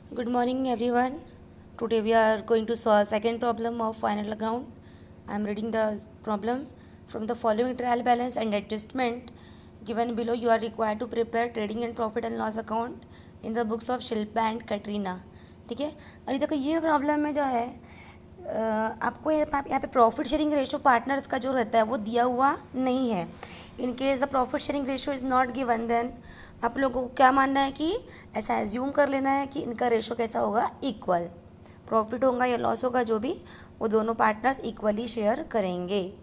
Good morning, everyone. Today we are going to solve second problem of final account. I am reading the problem. From the following trial balance and adjustment given below, you are required to prepare trading and profit and loss account in the books of Shilpa and Katrina. ठीक है, अभी देखो ये problem में जो है आपको यहाँ पे प्रॉफिट शेयरिंग रेशो पार्टनर्स का जो रहता है वो दिया हुआ नहीं है. In case the profit sharing ratio is not given, then आप लोगों को क्या मानना है कि ऐसा एज्यूम कर लेना है कि इनका रेशो कैसा होगा, इक्वल. प्रॉफिट होगा या लॉस होगा जो भी, वो दोनों पार्टनर्स इक्वली शेयर करेंगे.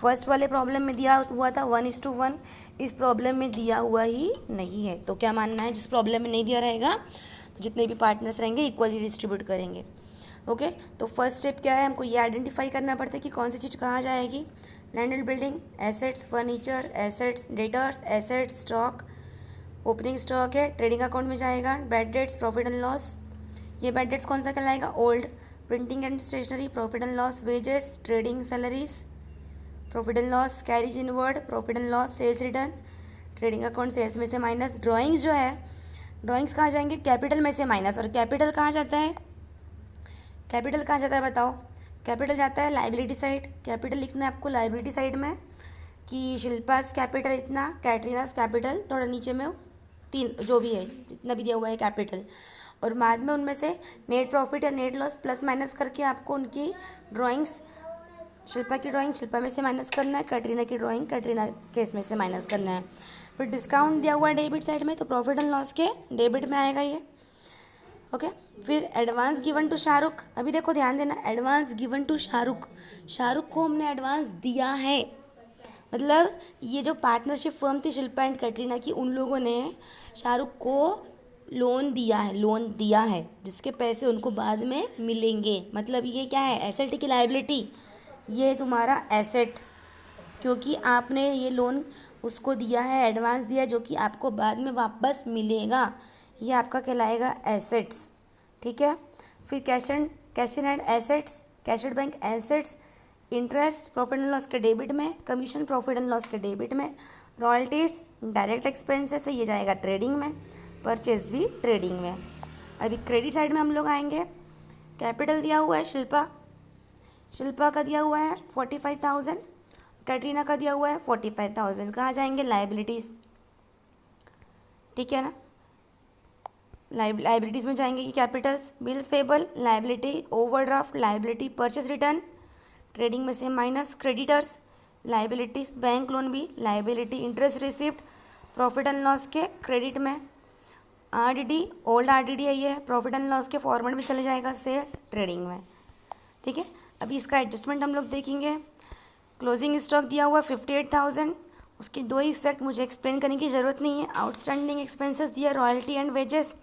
फर्स्ट वाले प्रॉब्लम में दिया हुआ था 1:1, इस प्रॉब्लम में दिया हुआ ही नहीं है. तो क्या मानना है, जिस प्रॉब्लम में नहीं दिया रहेगा तो जितने भी पार्टनर्स रहेंगे इक्वली डिस्ट्रीब्यूट करेंगे. ओके तो फर्स्ट स्टेप क्या है, हमको ये आइडेंटिफाई करना पड़ता है कि कौन सी चीज़ कहाँ जाएगी. Land and building, assets, furniture, assets, debtors, assets, stock, opening stock है, ट्रेडिंग अकाउंट में जाएगा. Bad debts, profit and loss, ये बैड डेट्स कौन सा कहलाएगा, old. Printing and stationery, profit and loss. Wages, trading salaries, profit and loss. Carriage inward, profit and loss. Sales return, trading account sales में से minus. Drawings जो है, drawings कहाँ जाएंगे, कैपिटल में से माइनस. और कैपिटल कहाँ जाता है, कैपिटल कहाँ जाता है बताओ, कैपिटल जाता है लाइबिलिटी साइड. कैपिटल लिखना है आपको लाइबिलिटी साइड में कि शिल्पास कैपिटल इतना, कैटरीनास कैपिटल थोड़ा नीचे में तीन जो भी है जितना भी दिया हुआ है कैपिटल. और बाद में उनमें से नेट प्रॉफिट या नेट लॉस प्लस माइनस करके आपको उनकी ड्राइंग्स, शिल्पा की ड्राइंग शिल्पा में से माइनस करना है, कैटरीना की ड्राइंग कैटरीना केस में से माइनस करना है. फिर डिस्काउंट दिया हुआ है डेबिट साइड में, तो प्रॉफिट एंड लॉस के डेबिट में आएगा ये. ओके फिर एडवांस गिवन टू शाहरुख. अभी देखो ध्यान देना, advance given to Shahrukh, Shahrukh को हमने एडवांस दिया है. मतलब ये जो पार्टनरशिप फर्म थी शिल्पा एंड कैटरीना की, उन लोगों ने शाहरुख को लोन दिया है, लोन दिया है जिसके पैसे उनको बाद में मिलेंगे. मतलब ये क्या है, एसेट की लाइबिलिटी, ये तुम्हारा एसेट, क्योंकि आपने ये लोन उसको दिया है, एडवांस दिया जो कि आपको बाद में वापस मिलेगा, ये आपका कहलाएगा एसेट्स. ठीक है. फिर cash and assets, cash and bank assets. Interest profit and loss के डेबिट में, कमीशन प्रॉफिट एंड लॉस के डेबिट में. रॉयल्टीज डायरेक्ट एक्सपेंसेस है, ये जाएगा ट्रेडिंग में. परचेज भी ट्रेडिंग में. अभी क्रेडिट साइड में हम लोग आएंगे. कैपिटल दिया हुआ है शिल्पा का दिया हुआ है 45,000, कैटरीना का दिया हुआ है 45,000. कहाँ जाएंगे, लाइबिलिटीज़. ठीक है ना, लाइबिलिटीज़ में जाएंगे कि capitals, bills payable liability, overdraft liability, purchase return trading में से minus. Creditors liabilities, bank loan भी liability. Interest receipt profit and loss के क्रेडिट में. आरडीडी, ओल्ड आरडीडी है ये, प्रॉफिट एंड लॉस के फॉर्मेट में चले जाएगा. सेल्स ट्रेडिंग में. ठीक है. अभी इसका एडजस्टमेंट हम लोग देखेंगे. क्लोजिंग स्टॉक दिया हुआ 58,000, उसके दो इफेक्ट मुझे एक्सप्लेन करने की ज़रूरत नहीं है. आउटस्टैंडिंग एक्सपेंसेस दिया रॉयल्टी एंड वेजेस,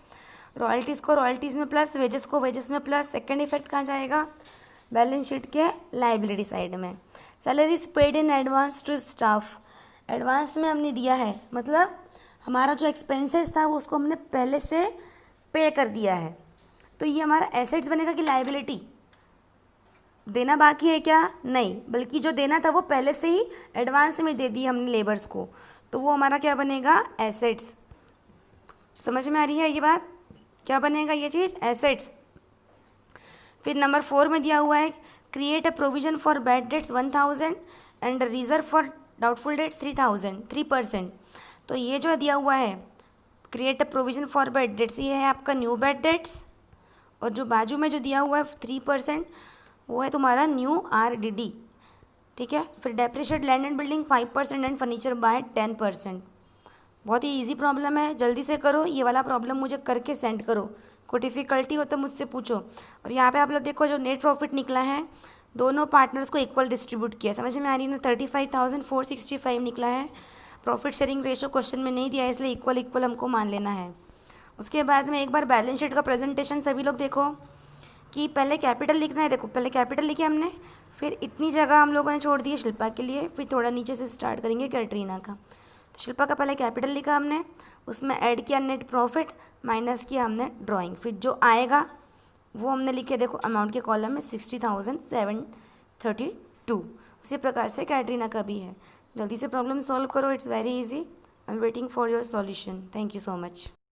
रॉयल्टीज़ को रॉयल्टीज़ में प्लस, वेजेस को वेजेस में प्लस. सेकेंड इफेक्ट कहाँ जाएगा, बैलेंस शीट के लाइबिलिटी साइड में. Salaries paid in advance to staff, advance में हमने दिया है, मतलब हमारा जो एक्सपेंसेस था वो उसको हमने पहले से पे कर दिया है. तो ये हमारा एसेट्स बनेगा कि लाइबिलिटी, देना बाकी है क्या, नहीं, बल्कि जो देना था वो पहले से ही एडवांस में दे दी हमने लेबर्स को, तो वो हमारा क्या बनेगा, एसेट्स. समझ में आ रही है ये बात, क्या बनेगा ये चीज़, एसेट्स. फिर नंबर 4 में दिया हुआ है create a provision for bad debts 1,000 and reserve for doubtful debts 3%. तो ये जो दिया हुआ है create a provision for bad debts, ये है आपका न्यू बैड डेट्स. और जो बाजू में जो दिया हुआ है 3%, वो है तुम्हारा न्यू आरडीडी. ठीक है. फिर depreciate land and building 5% and furniture bye 10%. बहुत ही इजी प्रॉब्लम है, जल्दी से करो. ये वाला प्रॉब्लम मुझे करके सेंड करो, कोई डिफ़िकल्टी हो तो मुझसे पूछो. और यहाँ पे आप लोग देखो जो नेट प्रॉफिट निकला है, दोनों पार्टनर्स को इक्वल डिस्ट्रीब्यूट किया. समझ में आ रही है ना, 35,465 निकला है. प्रॉफिट शेयरिंग रेशो क्वेश्चन में नहीं दिया है, इसलिए इक्वल हमको मान लेना है. उसके बाद में एक बार बैलेंस शीट का प्रेजेंटेशन सभी लोग देखो कि पहले कैपिटल लिखना है. देखो पहले कैपिटल लिखे हमने, फिर इतनी जगह हम लोगों ने छोड़ दी है शिल्पा के लिए, फिर थोड़ा नीचे से स्टार्ट करेंगे कैटरीना का. तो शिल्पा का पहले कैपिटल लिखा हमने, उसमें ऐड किया नेट प्रॉफिट, माइनस किया हमने ड्राइंग. फिर जो आएगा वो हमने लिखे, देखो अमाउंट के कॉलम में 60,732. उसी प्रकार से कैटरीना का भी है. जल्दी से प्रॉब्लम सॉल्व करो, it's very easy. I am waiting for your solution. Thank you so much.